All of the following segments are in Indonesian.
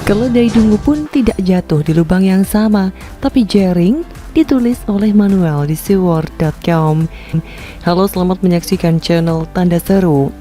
Keledai dungu pun tidak jatuh di lubang yang sama, tapi jaring. Ditulis oleh Manuel di seaworld.com. Halo, selamat menyaksikan channel Tanda Seru.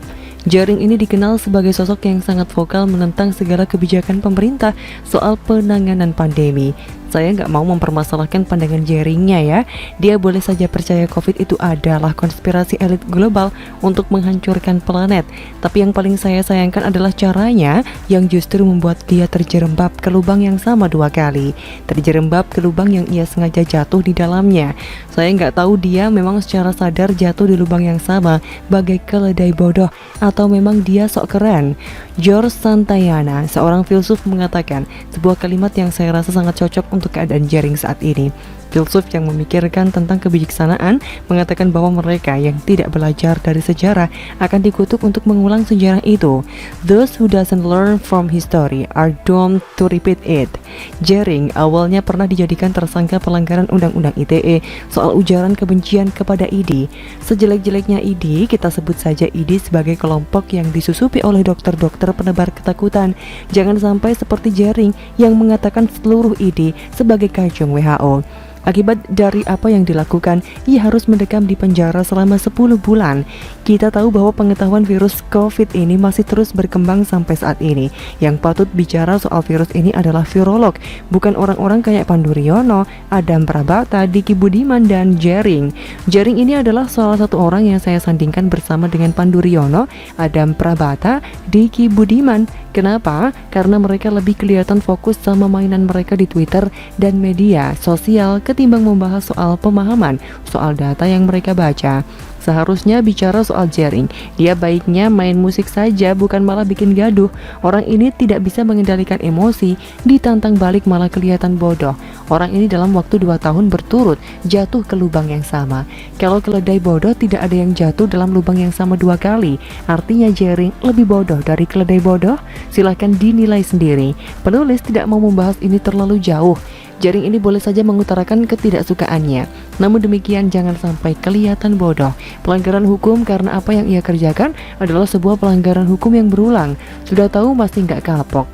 Jaring ini dikenal sebagai sosok yang sangat vokal menentang segala kebijakan pemerintah soal penanganan pandemi. Saya nggak mau mempermasalahkan pandangan jaringnya ya. Dia boleh saja percaya COVID itu adalah konspirasi elit global untuk menghancurkan planet. Tapi yang paling saya sayangkan adalah caranya yang justru membuat dia terjerembab ke lubang yang sama 2 kali. Terjerembab ke lubang yang ia sengaja jatuh di dalamnya. Saya nggak tahu dia memang secara sadar jatuh di lubang yang sama bagai keledai bodoh atau memang dia sok keren. George Santayana, seorang filsuf, mengatakan sebuah kalimat yang saya rasa sangat cocok untuk keadaan jaring saat ini. Filsuf yang memikirkan tentang kebijaksanaan mengatakan bahwa mereka yang tidak belajar dari sejarah akan dikutuk untuk mengulang sejarah itu. Those who doesn't learn from history are doomed to repeat it. Jaring awalnya pernah dijadikan tersangka pelanggaran Undang-Undang ITE soal ujaran kebencian kepada ID. Sejelek-jeleknya ID, kita sebut saja ID sebagai kelompok yang disusupi oleh dokter-dokter penebar ketakutan. Jangan sampai seperti Jaring yang mengatakan seluruh ID sebagai kacung WHO. Akibat dari apa yang dilakukan, ia harus mendekam di penjara selama 10 bulan. Kita tahu bahwa pengetahuan virus COVID ini masih terus berkembang sampai saat ini. Yang patut bicara soal virus ini adalah virolog, bukan orang-orang kayak Pandu Riono, Adam Prabata, Diki Budiman, dan Jaring. Jaring ini adalah salah satu orang yang saya sandingkan bersama dengan Pandu Riono, Adam Prabata, Diki Budiman. Kenapa? Karena mereka lebih kelihatan fokus sama mainan mereka di Twitter dan media sosial ketimbang membahas soal pemahaman, soal data yang mereka baca. Seharusnya bicara soal Jaring, dia baiknya main musik saja, bukan malah bikin gaduh. Orang ini tidak bisa mengendalikan emosi, ditantang balik malah kelihatan bodoh. Orang ini dalam waktu 2 tahun berturut jatuh ke lubang yang sama. Kalau keledai bodoh tidak ada yang jatuh dalam lubang yang sama 2 kali, artinya Jaring lebih bodoh dari keledai bodoh? Silahkan dinilai sendiri. Penulis tidak mau membahas ini terlalu jauh. Jaring ini boleh saja mengutarakan ketidaksukaannya. Namun demikian jangan sampai kelihatan bodoh. Pelanggaran hukum karena apa yang ia kerjakan adalah sebuah pelanggaran hukum yang berulang. Sudah tahu pasti nggak kapok.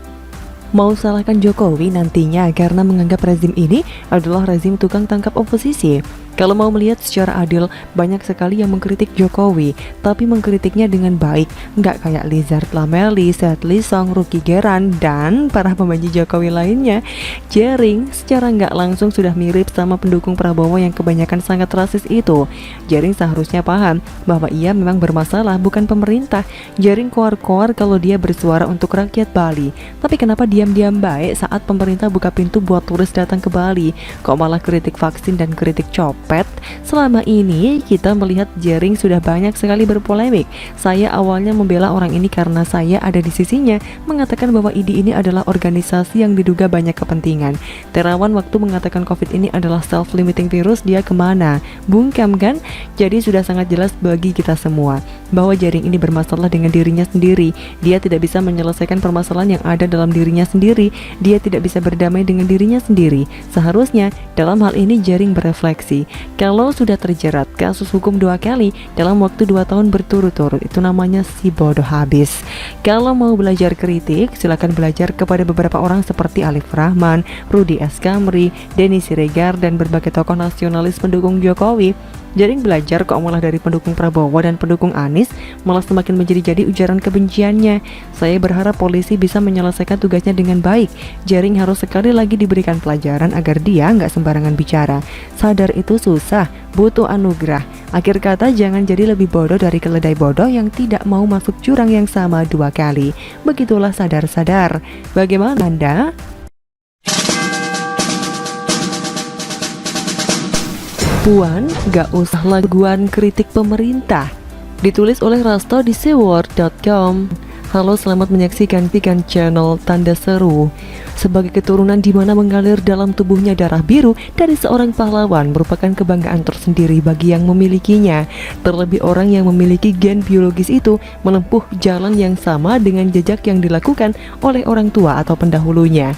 Mau salahkan Jokowi nantinya karena menganggap rezim ini adalah rezim tukang tangkap oposisi. Kalau mau melihat secara adil, banyak sekali yang mengkritik Jokowi, tapi mengkritiknya dengan baik, nggak kayak Lizard Lameli, Seth Lisong, Ruki Geran, dan para pembenci Jokowi lainnya. Jaring secara nggak langsung sudah mirip sama pendukung Prabowo yang kebanyakan sangat rasis itu. Jaring seharusnya paham bahwa ia memang bermasalah, bukan pemerintah. Jaring koar-koar kalau dia bersuara untuk rakyat Bali, tapi kenapa diam-diam baik saat pemerintah buka pintu buat turis datang ke Bali? Kok malah kritik vaksin dan kritik copet? Selama ini kita melihat Jaring sudah banyak sekali berpolemik. Saya awalnya membela orang ini karena saya ada di sisinya, mengatakan bahwa ID ini adalah organisasi yang diduga banyak kepentingan. Terawan waktu mengatakan COVID ini adalah self-limiting virus, dia kemana? Bungkam kan? Jadi sudah sangat jelas bagi kita semua bahwa Jaring ini bermasalah dengan dirinya sendiri. Dia tidak bisa menyelesaikan permasalahan yang ada dalam dirinya sendiri. Dia tidak bisa berdamai dengan dirinya sendiri. Seharusnya dalam hal ini Jaring berefleksi. Kalau sudah terjerat kasus hukum 2 kali dalam waktu 2 tahun berturut-turut, itu namanya si bodoh habis. Kalau mau belajar kritik, silakan belajar kepada beberapa orang seperti Alif Rahman, Rudi S. Kamri, Denny Siregar, dan berbagai tokoh nasionalis pendukung Jokowi. Jaring belajar kok malah dari pendukung Prabowo dan pendukung Anies, malah semakin menjadi-jadi ujaran kebenciannya. Saya berharap polisi bisa menyelesaikan tugasnya dengan baik. Jaring harus sekali lagi diberikan pelajaran agar dia nggak sembarangan bicara. Sadar itu susah, butuh anugerah. Akhir kata, jangan jadi lebih bodoh dari keledai bodoh yang tidak mau masuk jurang yang sama 2 kali. Begitulah sadar-sadar. Bagaimana Anda? Puan, gak usah laguan kritik pemerintah. Ditulis oleh Rasto di seaworld.com. Halo, selamat menyaksikan channel Tanda Seru. Sebagai keturunan di mana mengalir dalam tubuhnya darah biru dari seorang pahlawan merupakan kebanggaan tersendiri bagi yang memilikinya. Terlebih orang yang memiliki gen biologis itu menempuh jalan yang sama dengan jejak yang dilakukan oleh orang tua atau pendahulunya.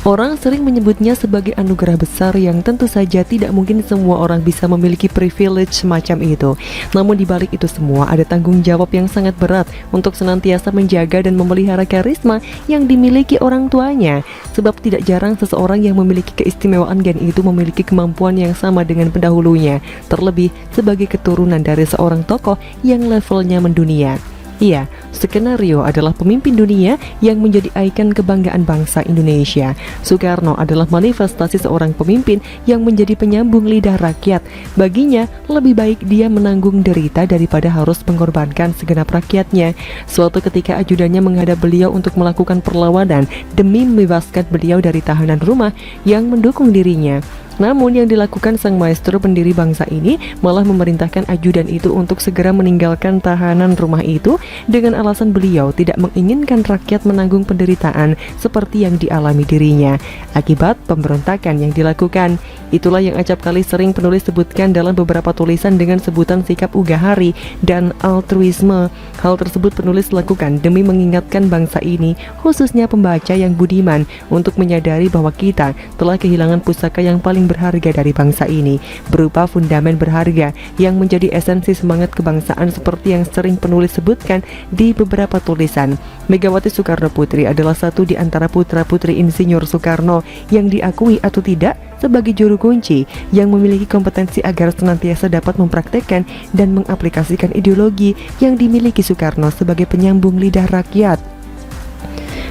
Orang sering menyebutnya sebagai anugerah besar yang tentu saja tidak mungkin semua orang bisa memiliki privilege semacam itu. Namun di balik itu semua ada tanggung jawab yang sangat berat untuk senantiasa menjaga dan memelihara karisma yang dimiliki orang tuanya. Sebab tidak jarang seseorang yang memiliki keistimewaan gen itu memiliki kemampuan yang sama dengan pendahulunya, terlebih sebagai keturunan dari seorang tokoh yang levelnya mendunia. Iya, Skenario adalah pemimpin dunia yang menjadi ikon kebanggaan bangsa Indonesia. Soekarno adalah manifestasi seorang pemimpin yang menjadi penyambung lidah rakyat. Baginya, lebih baik dia menanggung derita daripada harus mengorbankan segenap rakyatnya. Suatu ketika ajudannya menghadap beliau untuk melakukan perlawanan demi membebaskan beliau dari tahanan rumah yang mendukung dirinya. Namun yang dilakukan sang maestro pendiri bangsa ini malah memerintahkan ajudan itu untuk segera meninggalkan tahanan rumah itu dengan alasan beliau tidak menginginkan rakyat menanggung penderitaan seperti yang dialami dirinya akibat pemberontakan yang dilakukan. Itulah yang acap kali sering penulis sebutkan dalam beberapa tulisan dengan sebutan sikap ugahari dan altruisme. Hal tersebut penulis lakukan demi mengingatkan bangsa ini, khususnya pembaca yang budiman, untuk menyadari bahwa kita telah kehilangan pusaka yang paling berharga dari bangsa ini, berupa fundamen berharga yang menjadi esensi semangat kebangsaan seperti yang sering penulis sebutkan di beberapa tulisan. Megawati Soekarno Putri adalah satu di antara putra-putri Insinyur Soekarno yang diakui atau tidak sebagai juru kunci yang memiliki kompetensi agar senantiasa dapat mempraktekkan dan mengaplikasikan ideologi yang dimiliki Soekarno sebagai penyambung lidah rakyat.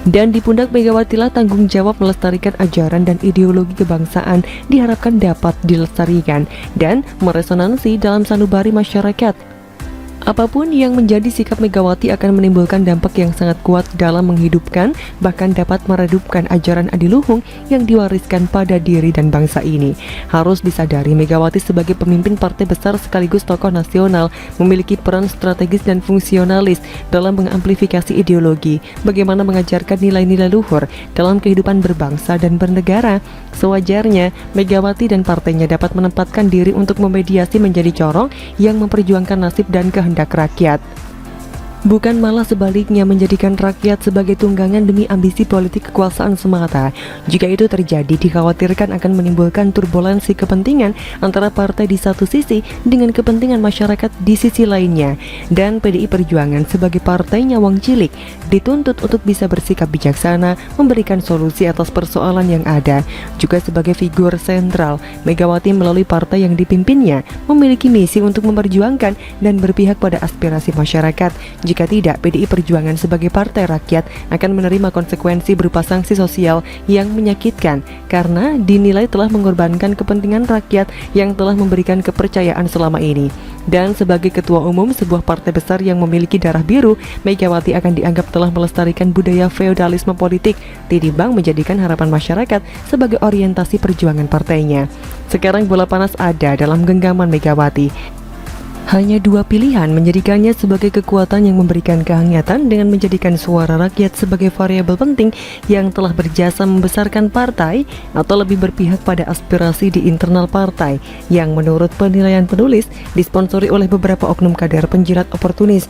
Dan di pundak Megawati lah tanggung jawab melestarikan ajaran dan ideologi kebangsaan diharapkan dapat dilestarikan dan meresonansi dalam sanubari masyarakat. Apapun yang menjadi sikap Megawati akan menimbulkan dampak yang sangat kuat dalam menghidupkan, bahkan dapat meredupkan ajaran adiluhung yang diwariskan pada diri dan bangsa ini. Harus disadari Megawati sebagai pemimpin partai besar sekaligus tokoh nasional memiliki peran strategis dan fungsionalis dalam mengamplifikasi ideologi, bagaimana mengajarkan nilai-nilai luhur dalam kehidupan berbangsa dan bernegara. Sewajarnya, Megawati dan partainya dapat menempatkan diri untuk memediasi menjadi corong yang memperjuangkan nasib dan kehendak rakyat, bukan malah sebaliknya menjadikan rakyat sebagai tunggangan demi ambisi politik kekuasaan semata. Jika itu terjadi, dikhawatirkan akan menimbulkan turbulensi kepentingan antara partai di satu sisi dengan kepentingan masyarakat di sisi lainnya. Dan PDI Perjuangan sebagai partai nyawang cilik dituntut untuk bisa bersikap bijaksana, memberikan solusi atas persoalan yang ada. Juga sebagai figur sentral, Megawati melalui partai yang dipimpinnya memiliki misi untuk memperjuangkan dan berpihak pada aspirasi masyarakat. Jika tidak, PDI Perjuangan sebagai partai rakyat akan menerima konsekuensi berupa sanksi sosial yang menyakitkan karena dinilai telah mengorbankan kepentingan rakyat yang telah memberikan kepercayaan selama ini. Dan sebagai ketua umum sebuah partai besar yang memiliki darah biru, Megawati akan dianggap telah melestarikan budaya feodalisme politik, tinimbang menjadikan harapan masyarakat sebagai orientasi perjuangan partainya. Sekarang bola panas ada dalam genggaman Megawati. Hanya dua pilihan menjadikannya sebagai kekuatan yang memberikan kehangatan dengan menjadikan suara rakyat sebagai variabel penting yang telah berjasa membesarkan partai, atau lebih berpihak pada aspirasi di internal partai yang menurut penilaian penulis disponsori oleh beberapa oknum kader penjilat oportunis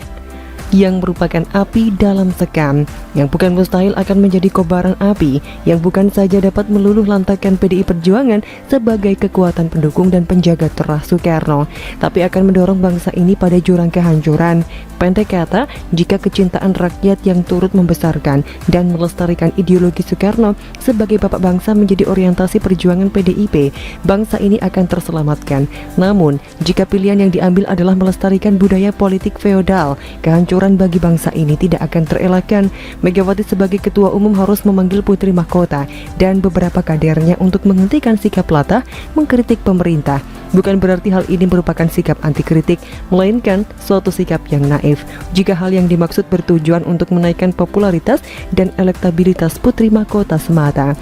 yang merupakan api dalam sekam, yang bukan mustahil akan menjadi kobaran api yang bukan saja dapat meluluh lantakan PDI Perjuangan sebagai kekuatan pendukung dan penjaga terah Soekarno, tapi akan mendorong bangsa ini pada jurang kehancuran. Pendek kata, jika kecintaan rakyat yang turut membesarkan dan melestarikan ideologi Soekarno sebagai bapak bangsa menjadi orientasi perjuangan PDIP, bangsa ini akan terselamatkan. Namun, jika pilihan yang diambil adalah melestarikan budaya politik feodal, kehancuran bagi bangsa ini tidak akan terelakkan. Megawati sebagai ketua umum harus memanggil Putri Mahkota dan beberapa kadernya untuk menghentikan sikap latah mengkritik pemerintah. Bukan berarti hal ini merupakan sikap anti kritik, melainkan suatu sikap yang naif jika hal yang dimaksud bertujuan untuk menaikkan popularitas dan elektabilitas Putri Mahkota semata.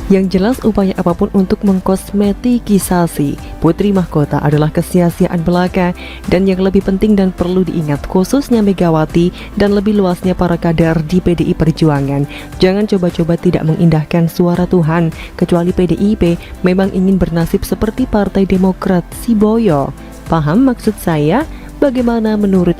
Yang jelas, upaya apapun untuk mengkosmetikisasi Putri Mahkota adalah kesia-siaan belaka. Dan yang lebih penting dan perlu diingat khususnya Megawati dan lebih luasnya para kader di PDI Perjuangan, jangan coba-coba tidak mengindahkan suara Tuhan, kecuali PDIP memang ingin bernasib seperti Partai Demokrat Siboyo. Paham maksud saya? Bagaimana menurut